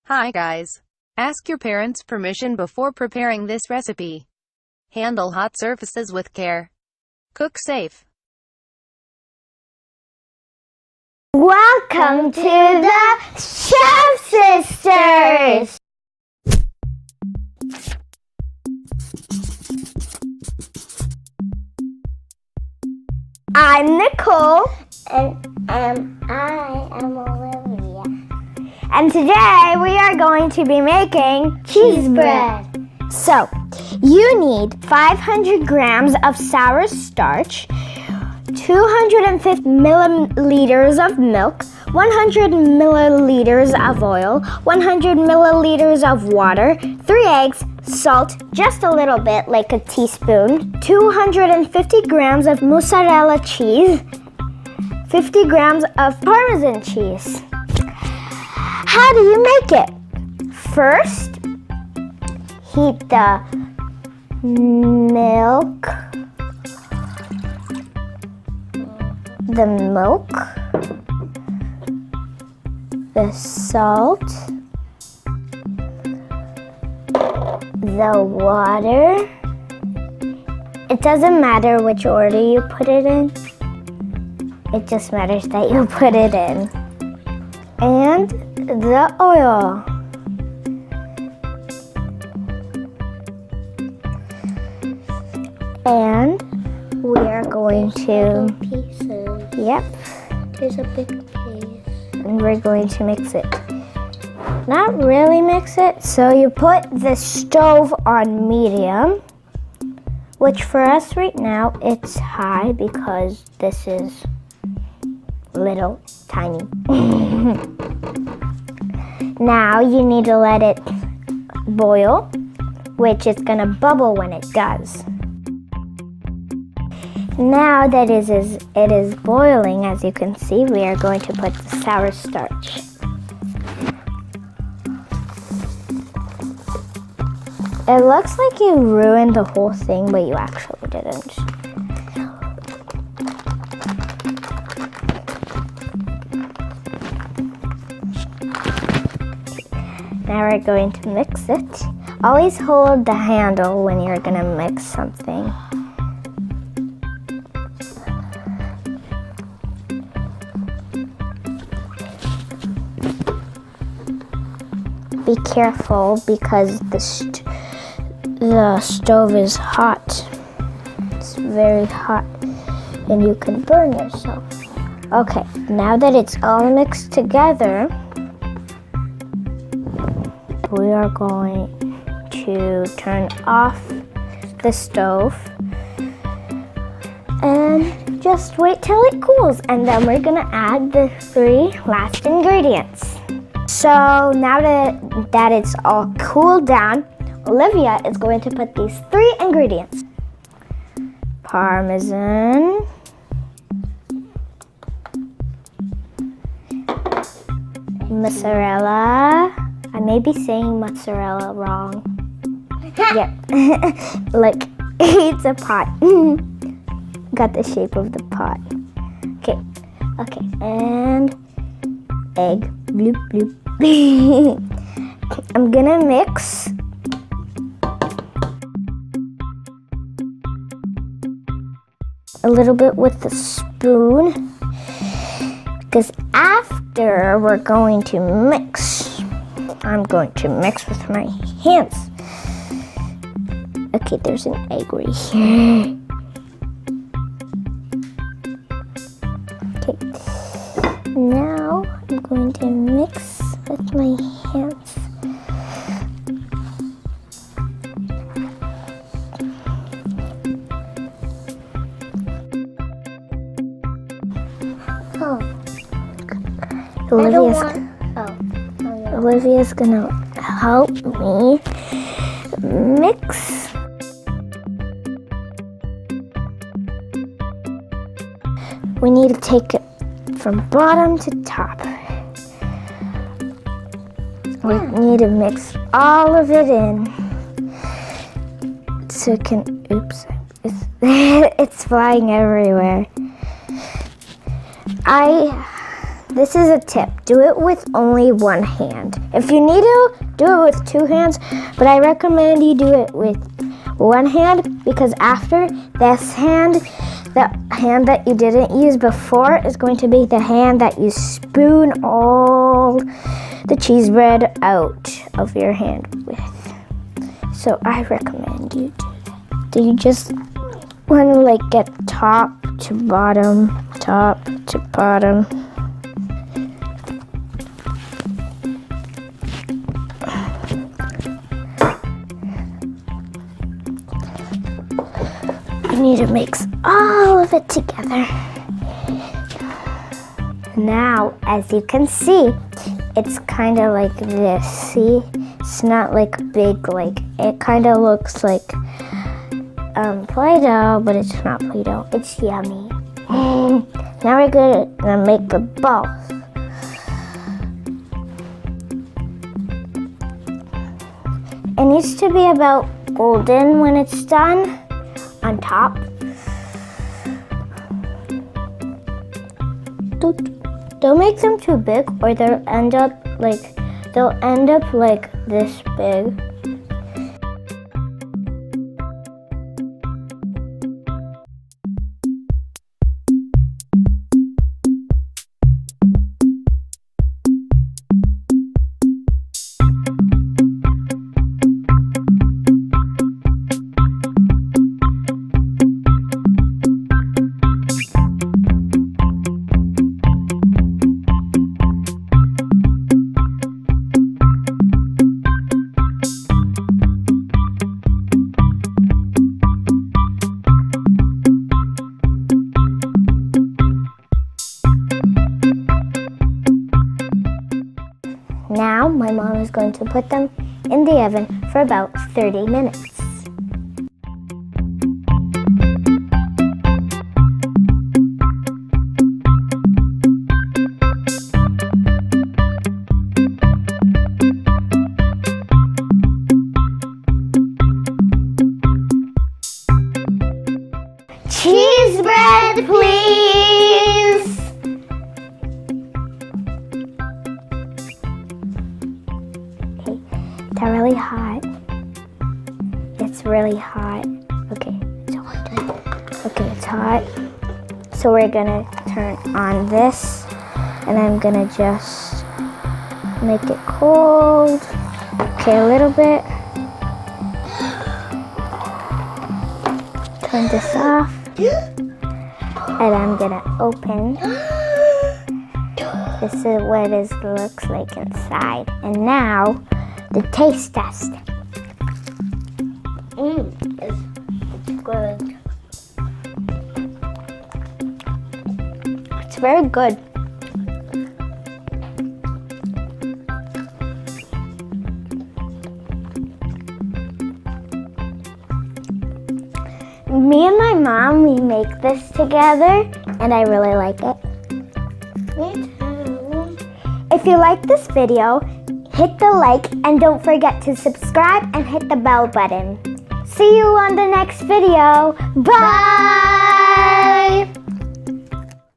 Hi guys. Ask your parents' permission before preparing this recipe. Handle hot surfaces with care. Cook safe. Welcome to the Chef Sisters! I'm Nicole. And I am Olivia. And today we are going to be making cheese bread. So, you need 500 grams of sour starch, 250 milliliters of milk, 100 milliliters of oil, 100 milliliters of water, 3 eggs, salt, just a little bit, like a teaspoon, 250 grams of mozzarella cheese, 50 grams of parmesan cheese. How do you make it? First, heat the milk, the salt, the water. It doesn't matter which order you put it in. It just matters that you put it in. And the oil. And we are going to... Pieces. Yep. There's a big piece. And we're going to mix it. Not really mix it. So you put the stove on medium, which for us right now, it's high because this is little, tiny. Now you need to let it boil, which is gonna bubble when it does. Now that it is boiling, as you can see, we are going to put the sour starch. It looks like you ruined the whole thing, but you actually didn't. Now we're going to mix it. Always hold the handle when you're gonna mix something. Be careful because the stove is hot. It's very hot and you can burn yourself. Okay, now that it's all mixed together, we are going to turn off the stove and just wait till it cools, and then we're gonna add the 3 last ingredients. So now that it's all cooled down, Olivia is going to put these 3 ingredients: parmesan, mozzarella. I may be saying mozzarella wrong. Yep. Like, it's a pot. Got the shape of the pot. Okay, and egg. Bloop, bloop. I'm gonna mix. A little bit with the spoon, because after we're going to mix, I'm going to mix with my hands. Okay, there's an egg right here. Okay, now I'm going to mix with my hands. Olivia's gonna help me mix. We need to take it from bottom to top. We need to mix all of it in so it can, oops, it's flying everywhere. this is a tip. Do it with only one hand. If you need to, do it with two hands, but I recommend you do it with one hand because after this hand, the hand that you didn't use before is going to be the hand that you spoon all the cheese bread out of your hand with. So I recommend you do that. Do you just want to like get top to bottom, top to bottom? You need to mix all of it together. Now, as you can see, it's kind of like this. See? It's not like big, like it kind of looks like Play-Doh, but it's not Play-Doh. It's yummy. Now we're gonna make the balls. It needs to be about golden when it's done on top. Don't make them too big or they'll end up like this big. Now my mom is going to put them in the oven for about 30 minutes. Cheese bread, please! They're really hot. It's really hot. Okay, it's hot. Okay, it's hot. So we're gonna turn on this and I'm gonna just make it cold. Okay, a little bit. Turn this off. And I'm gonna open. This is what it looks like inside. And now, the taste test. It's good. It's very good. Me and my mom, we make this together, and I really like it. Me too. If you like this video, hit the like and don't forget to subscribe and hit the bell button. See you on the next video. Bye!